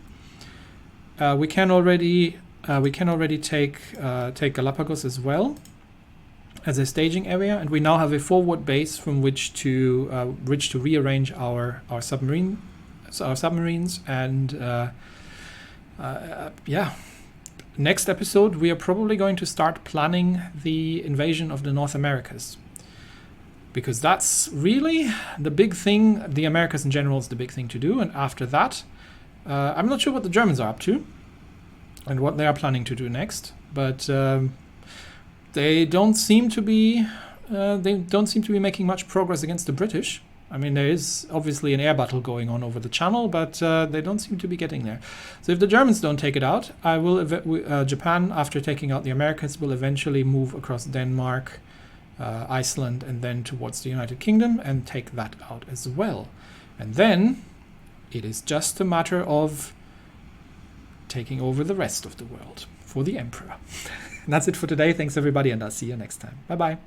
We can already take Galapagos as well as a staging area, and we now have a forward base from which to rearrange our submarines. And next episode we are probably going to start planning the invasion of the North Americas, because that's really the big thing. The Americas in general is the big thing to do, and after that, I'm not sure what the Germans are up to and what they are planning to do next, but they don't seem to be making much progress against the British. I mean, there is obviously an air battle going on over the channel, but they don't seem to be getting there. So if the Germans don't take it out, Japan, after taking out the Americas, will eventually move across Denmark, Iceland, and then towards the United Kingdom and take that out as well. And then it is just a matter of taking over the rest of the world for the Emperor. And that's it for today. Thanks, everybody, and I'll see you next time. Bye-bye.